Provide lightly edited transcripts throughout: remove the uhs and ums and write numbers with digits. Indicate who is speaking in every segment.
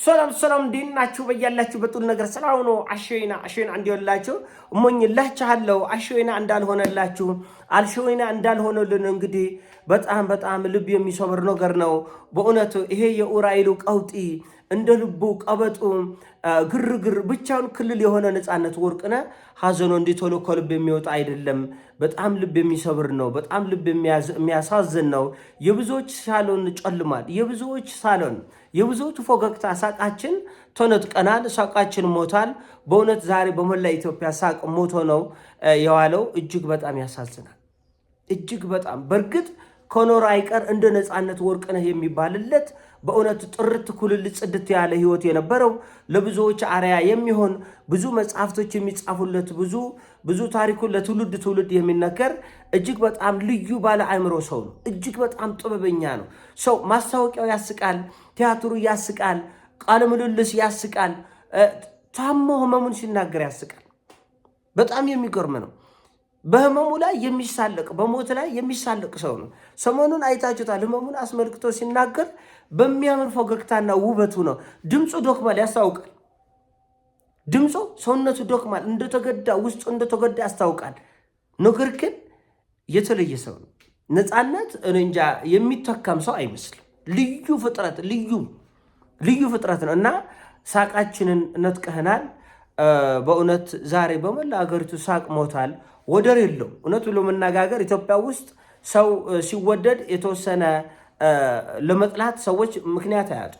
Speaker 1: ሰላም እንዲናችሁ በያላችሁ በጥሩ ነገር ሰላም ነው። አሸይና እንዲወላችሁ እሞኝላችኋለሁ። አሸይና እንዳልሆነላችሁ አልሸይና እንዳልሆነልን እንግዲህ በጣም ልብ የሚሰብር ነገር ነው በእውነቱ። ይሄ የኡራኤሉ ቀውጢ እንደ ልቡ ቀበጡ ግርግር ብቻውን ክልል የሆነ ነፃነት ወርቅነህ ሀዘኑ እንዲቶሎ ከልብ የሚወጣ አይደለም። በጣም ልብ የሚሰብር ነው። በጣም ልብ የሚያሳዝን ነው። የብዙዎች ሳሎን ጨልሟል። የብዙዎች ሳሎን የብዙዎች ፈገግታ ሳቃችን ተነጥቀናል። ሳቃችን ሞቷል። በእውነት ዛሬ በመላ ኢትዮጵያ ሳቅ ሞቶ ነው የዋለው። እጅግ በጣም ያሳዝናል። እጅግ በጣም በእርግጥ ከኖር አይቀር እንደ ነፃነት ወርቅነህ የሚባልለት በእውነት ጥርት ኩልል ጽድት ያለ ህይወት የነበረው ለብዙዎች አርያ የሚሆን ብዙ መጽሐፍቶች የሚጻፉለት ብዙ ታሪኩን ለትውልድ የሚነገር እጅግ በጣም ልዩ ባለ አእምሮ ሰው ነው። እጅግ በጣም ጥበበኛ ነው ሰው። ማስታወቂያው ያስቃል፣ ቲያትሩ ያስቃል፣ ቃለ ምልልስ ያስቃል፣ ታሞ ህመሙን ሲናገር ያስቃል። በጣም የሚገርም ነው። በህመሙ ላይ የሚሳለቅ በሞት ላይ የሚሳለቅ ሰው ነው። ሰሞኑን አይታችሁታል። ህመሙን አስመልክቶ ሲናገር በሚያምር ፈገግታና ውበቱ ነው። ድምፁ ዶክማል፣ ያስታውቃል። ድምፁ ሰውነቱ ዶክማል፣ እንደተገዳ ውስጡ እንደተገዳ ያስታውቃል። ነገር ግን የተለየ ሰው ነው። ነፃነት እንጃ የሚተካም ሰው አይመስልም። ልዩ ፍጥረት ነው እና ሳቃችንን ነጥቀህናል። በእውነት ዛሬ በመላ ሀገሪቱ ሳቅ ሞታል። ወደር የለው። እውነት ብሎ መነጋገር ኢትዮጵያ ውስጥ ሰው ሲወደድ የተወሰነ ለመጥላት ሰዎች ምክንያት አያጡ።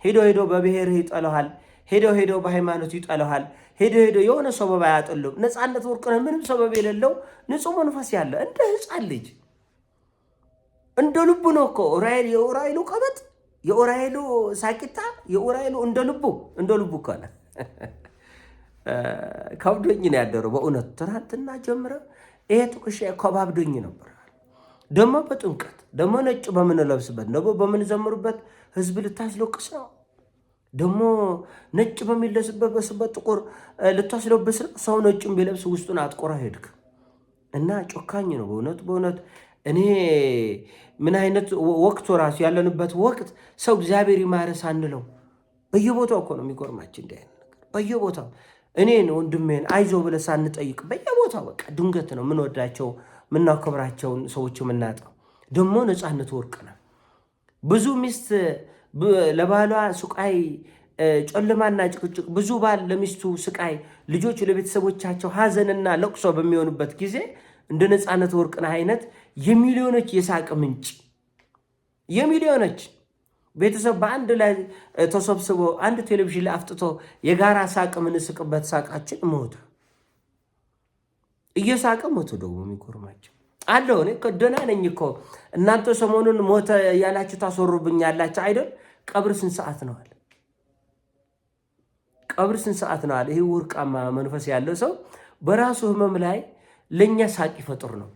Speaker 1: ሄዶ በብሔር ይጠለሃል፣ ሄዶ በሃይማኖት ይጠለሃል፣ ሄዶ የሆነ ሰበብ አያጥልም። ነፃነት ወርቅነህ ምንም ሰበብ የሌለው ንጹህ መንፈስ ያለ እንደ ህፃን ልጅ እንደ ልቡ ነው እኮ የኡራኤሉ ቀበጥ፣ የኡራኤሉ ሳቂታ፣ የኡራኤሉ እንደ ልቡ ከሆነ ከብዶኝ ነው ያደረው በእውነት። ትናንትና ጀምረ ይሄ ጥቅሻ ከባብዶኝ ነበር። ደግሞ በጥምቀት ደግሞ ነጭ በምንለብስበት ደግሞ በምንዘምርበት ህዝብ ልታስለቅስ ነው። ደግሞ ነጭ በሚለብስበት ጥቁር ልታስለብስ ነው። ሰው ነጭም ቢለብስ ውስጡን አጥቆራ ሄድክ እና ጮካኝ ነው በእውነት። እኔ ምን አይነት ወቅቱ ራሱ ያለንበት ወቅት ሰው እግዚአብሔር ይማረስ አንለው በየቦታው እኮ ነው የሚጎርማችን እንዲህ አይነት ነገር በየቦታው። እኔን ወንድሜን አይዞ ብለህ ሳንጠይቅ በየቦታው በቃ ድንገት ነው ምንወዳቸው ምናከብራቸውን ሰዎች የምናጣው። ደግሞ ነፃነት ወርቅነህ ብዙ ሚስት ለባሏ ስቃይ ጨለማና ጭቅጭቅ፣ ብዙ ባል ለሚስቱ ስቃይ፣ ልጆች ለቤተሰቦቻቸው ሀዘንና ለቅሶ በሚሆኑበት ጊዜ እንደ ነፃነት ወርቅነህ አይነት የሚሊዮኖች የሳቅ ምንጭ የሚሊዮኖች ቤተሰብ በአንድ ላይ ተሰብስቦ አንድ ቴሌቪዥን ላይ አፍጥቶ የጋራ ሳቅ የምንስቅበት ሳቃችን ሞተ። እየሳቀ ሞተ። ደግሞ የሚጎርማቸው አለው። እኔ ደህና ነኝ እኮ እናንተ ሰሞኑን ሞተ ያላችሁ ታስወሩብኛላችሁ አይደል? ቀብር ስንት ሰዓት ነው አለ። ቀብር ስንት ሰዓት ነው አለ። ይሄ ወርቃማ መንፈስ ያለው ሰው በራሱ ህመም ላይ ለኛ ሳቅ ይፈጥር ነበር።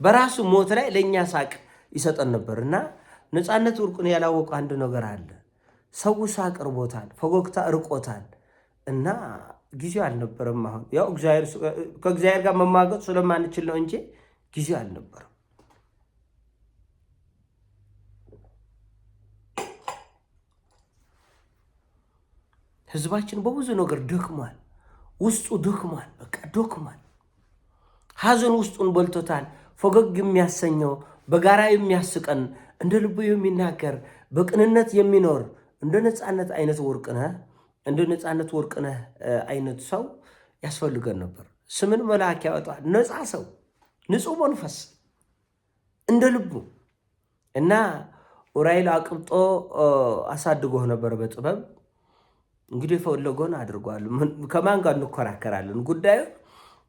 Speaker 1: በራሱ ሞት ላይ ለኛ ሳቅ ይሰጠን ነበር። እና ነፃነት ወርቅነህ ያላወቀ አንድ ነገር አለ። ሰው ሳቅ እርቦታል፣ ፈገግታ እርቆታል። እና ጊዜው አልነበረም። አሁን ያው ከእግዚአብሔር ጋር መማገጥ ስለማንችል ነው እንጂ ጊዜው አልነበረም። ህዝባችን በብዙ ነገር ደክሟል። ውስጡ ደክሟል። በቃ ደክሟል። ሀዘን ውስጡን በልቶታል። ፈገግ የሚያሰኘው በጋራ የሚያስቀን እንደ ልቡ የሚናገር በቅንነት የሚኖር እንደ ነፃነት ወርቅነህ አይነት ሰው ያስፈልገን ነበር። ስምን መልአክ ያወጣል። ነፃ ሰው፣ ንጹህ መንፈስ እንደ ልቡ እና ኡራኤል አቅብጦ አሳድጎህ ነበር በጥበብ። እንግዲህ ፈለጎን አድርጓል። ከማን ጋር እንኮራከራለን? ጉዳዩ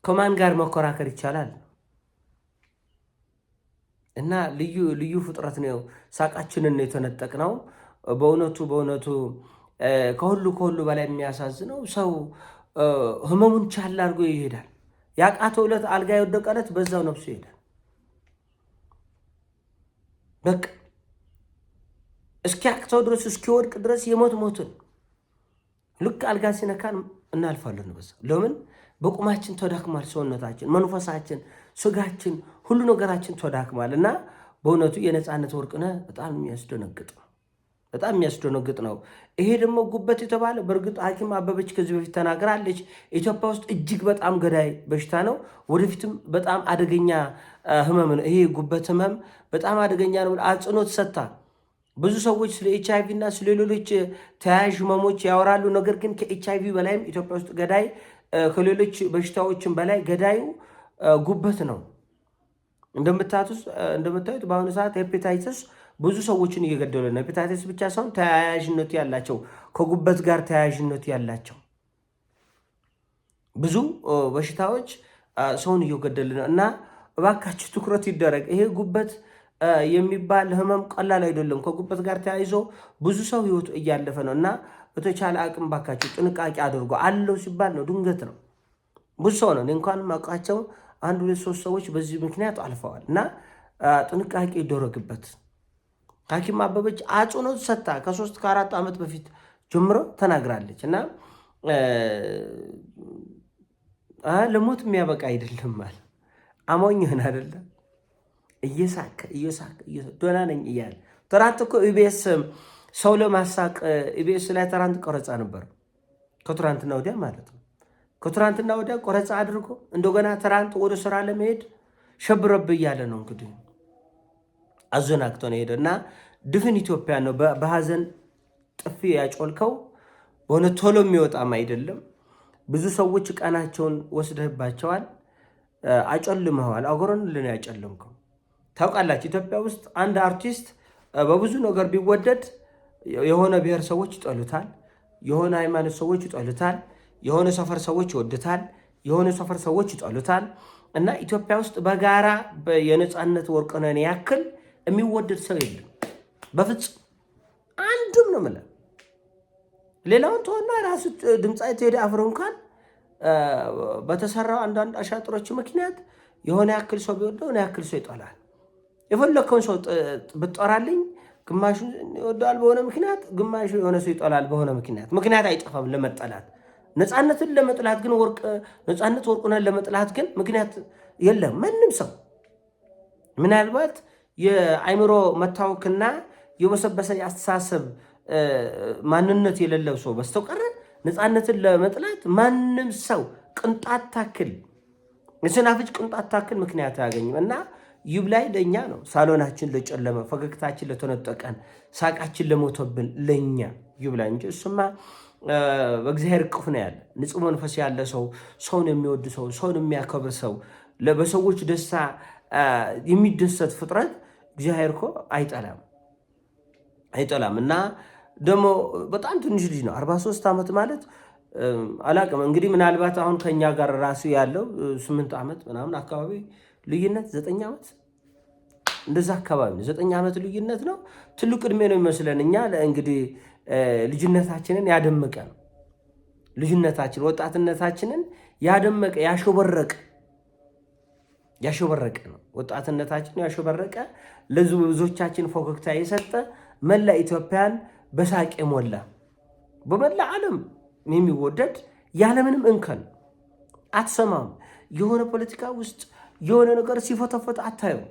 Speaker 1: ከማን ጋር መኮራከር ይቻላል? እና ልዩ ፍጥረት ነው። ሳቃችንን የተነጠቅነው በእውነቱ ከሁሉ በላይ የሚያሳዝነው ሰው ህመሙን ቻል አድርጎ ይሄዳል። ያቃተው ዕለት አልጋ የወደቀለት በዛው ነፍሱ ይሄዳል። በቃ እስኪያቅተው ድረስ እስኪወድቅ ድረስ ሞትን ልክ አልጋ ሲነካን እናልፋለን። በዛ ለምን በቁማችን ተዳክሟል። ሰውነታችን፣ መንፈሳችን፣ ስጋችን፣ ሁሉ ነገራችን ተዳክሟል። እና በእውነቱ የነፃነት ወርቅነህ በጣም የሚያስደነግጥ ነው። በጣም የሚያስደነግጥ ነው። ይሄ ደግሞ ጉበት የተባለ በእርግጥ ሐኪም አበበች ከዚህ በፊት ተናግራለች። ኢትዮጵያ ውስጥ እጅግ በጣም ገዳይ በሽታ ነው። ወደፊትም በጣም አደገኛ ህመም ነው። ይሄ ጉበት ህመም በጣም አደገኛ ነው አጽንኦት ሰጥታ ብዙ ሰዎች ስለ ኤችአይቪ እና ስለ ሌሎች ተያያዥ ህመሞች ያወራሉ። ነገር ግን ከኤችአይቪ በላይም ኢትዮጵያ ውስጥ ገዳይ ከሌሎች በሽታዎችን በላይ ገዳዩ ጉበት ነው። እንደምታዩት በአሁኑ ሰዓት ሄፓታይተስ ብዙ ሰዎችን እየገደሉ ነው። ሄፓታይተስ ብቻ ሳይሆን ተያያዥነት ያላቸው ከጉበት ጋር ተያያዥነት ያላቸው ብዙ በሽታዎች ሰውን እየገደሉ ነው እና እባካችሁ ትኩረት ይደረግ። ይሄ ጉበት የሚባል ህመም ቀላል አይደለም። ከጉበት ጋር ተያይዞ ብዙ ሰው ህይወቱ እያለፈ ነው እና በተቻለ አቅም ባካችሁ ጥንቃቄ አድርጎ አለው ሲባል ነው ድንገት ነው። ብዙ ሰው ነው እንኳን ማውቃቸው 1 2 3 ሰዎች በዚህ ምክንያት አልፈዋል እና ጥንቃቄ ይደረግበት። ሐኪም አበበች አጽንኦት ሰጥታ ከ3 ከ4 ዓመት በፊት ጀምሮ ተናግራለች እና ለሞት የሚያበቃ አይደለም ማለት አሞኝህን አይደለም እየሳቅ ደህና ነኝ እያለ ትናንት እኮ ኢቢኤስ ሰው ለማሳቅ ኢቢኤስ ላይ ትናንት ቀረጻ ነበር። ከትናንትና ወዲያ ማለት ነው። ከትናንትና ወዲያ ቀረጻ አድርጎ እንደገና ትናንት ወደ ስራ ለመሄድ ሸብረብ እያለ ነው እንግዲህ አዘናግቶ ነው ሄደ እና ድፍን ኢትዮጵያ ነው በሀዘን ጥፊ ያጮልከው። በሆነ ቶሎ የሚወጣም አይደለም። ብዙ ሰዎች ቀናቸውን ወስደህባቸዋል፣ አጨልመዋል። አገሩን ልን ያጨልምከው ታውቃላችሁ። ኢትዮጵያ ውስጥ አንድ አርቲስት በብዙ ነገር ቢወደድ የሆነ ብሔር ሰዎች ይጠሉታል፣ የሆነ ሃይማኖት ሰዎች ይጠሉታል፣ የሆነ ሰፈር ሰዎች ይወዱታል፣ የሆነ ሰፈር ሰዎች ይጠሉታል። እና ኢትዮጵያ ውስጥ በጋራ የነፃነት ወርቅነህን ያክል የሚወደድ ሰው የለም በፍጹም አንድም ነው የምልህ። ሌላውን ተወና ራሱ ድምፃዊ ቴዲ አፍሮ እንኳን በተሰራው አንዳንድ አሻጥሮች ምክንያት የሆነ ያክል ሰው ቢወደው የሆነ ያክል ሰው ይጠላል። የፈለከውን ሰው ብትጠራልኝ ግማሹ ይወደዋል በሆነ ምክንያት፣ ግማሹ የሆነ ሰው ይጠላል በሆነ ምክንያት አይጠፋም ለመጠላት። ነፃነትን ለመጥላት ግን ነፃነት ወርቅነህን ለመጥላት ግን ምክንያት የለም ማንም ሰው። ምናልባት የአእምሮ መታወክና የበሰበሰ የአስተሳሰብ ማንነት የሌለው ሰው በስተቀር ነፃነትን ለመጥላት ማንም ሰው ቅንጣት ታክል የሰናፍጭ ቅንጣት ታክል ምክንያት አያገኝም። እና ይብላኝ ለእኛ ነው ሳሎናችን ለጨለመ፣ ፈገግታችን ለተነጠቀን፣ ሳቃችን ለሞተብን ለእኛ ይብላኝ እንጂ እሱማ በእግዚአብሔር እቅፍ ነው ያለ ንጹህ መንፈስ ያለ ሰው፣ ሰውን የሚወድ ሰው፣ ሰውን የሚያከብር ሰው፣ በሰዎች ደስታ የሚደሰት ፍጥረት እግዚአብሔር እኮ አይጠላም። እና ደግሞ በጣም ትንሽ ልጅ ነው 43 ዓመት ማለት አላቅም እንግዲህ ምናልባት አሁን ከኛ ጋር ራሱ ያለው 8 ዓመት ምናምን አካባቢ ልዩነት 9 ዓመት እንደዛ አካባቢ ነው። 9 ዓመት ልዩነት ነው። ትልቅ እድሜ ነው የሚመስለን እኛ እንግዲህ ልጅነታችንን ያደመቀ ነው። ልጅነታችን ወጣትነታችንን ያደመቀ ያሾበረቀ ነው። ወጣትነታችን ያሾበረቀ ለብዙዎቻችን ፈገግታ የሰጠ መላ ኢትዮጵያን በሳቅ የሞላ በመላ ዓለም የሚወደድ ያለምንም እንከን አትሰማም። የሆነ ፖለቲካ ውስጥ የሆነ ነገር ሲፈተፈት አታየው።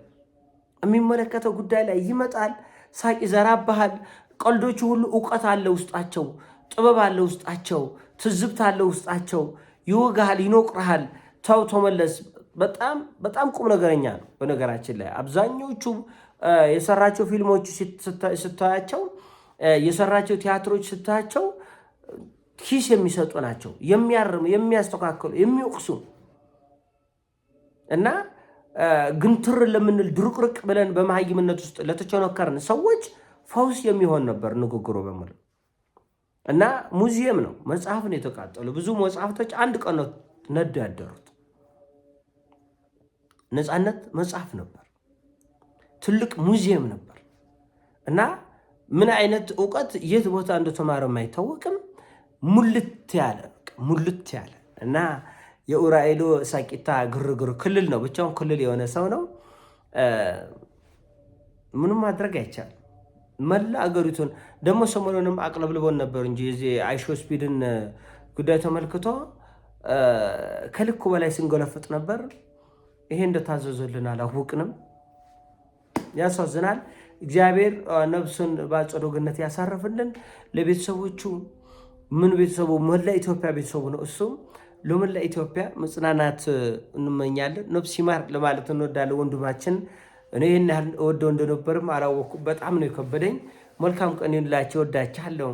Speaker 1: የሚመለከተው ጉዳይ ላይ ይመጣል፣ ሳቅ ይዘራብሃል። ቀልዶቹ ሁሉ እውቀት አለ ውስጣቸው፣ ጥበብ አለ ውስጣቸው፣ ትዝብት አለ ውስጣቸው። ይወጋሃል፣ ይኖቅርሃል። ተው ተመለስ። በጣም ቁም ነገረኛ ነው። በነገራችን ላይ አብዛኞቹ የሰራቸው ፊልሞች ስታያቸው፣ የሰራቸው ቲያትሮች ስታያቸው ኪስ የሚሰጡ ናቸው። የሚያርሙ፣ የሚያስተካክሉ፣ የሚወቅሱ እና ግንትር ለምንል ድርቅርቅ ብለን በመሀይምነት ውስጥ ለተቸነከርን ሰዎች ፈውስ የሚሆን ነበር ንግግሩ በሙሉ። እና ሙዚየም ነው፣ መጽሐፍ ነው የተቃጠሉ። ብዙ መጽሐፍቶች አንድ ቀን ነው ነዶ ያደሩት። ነፃነት መጽሐፍ ነበር፣ ትልቅ ሙዚየም ነበር። እና ምን አይነት እውቀት የት ቦታ እንደተማረም አይታወቅም። ሙልት ያለ እና የኡራኤሉ ሳቂታ ግርግር ክልል ነው፣ ብቻውን ክልል የሆነ ሰው ነው። ምንም ማድረግ አይቻልም። መላ አገሪቱን ደግሞ ሰሞኑንም አቅለብልቦን ነበር እንጂ የዚህ አይሾ ስፒድን ጉዳይ ተመልክቶ ከልኩ በላይ ስንገለፍጥ ነበር። ይሄ እንደታዘዘልን አላወቅንም። ያሳዝናል። እግዚአብሔር ነፍሱን በአጸደ ገነት ያሳርፍልን። ለቤተሰቦቹ ቤተሰቡ መላ ኢትዮጵያ ቤተሰቡ ነው። እሱም ለመላ ኢትዮጵያ መጽናናት እንመኛለን። ነፍስ ይማር ለማለት እንወዳለን። ወንድማችን እኔ ይህን ያህል እወደው እንደነበርም አላወቅኩም። በጣም ነው የከበደኝ። መልካም ቀን ይሁንላችሁ። እወዳችኋለሁ።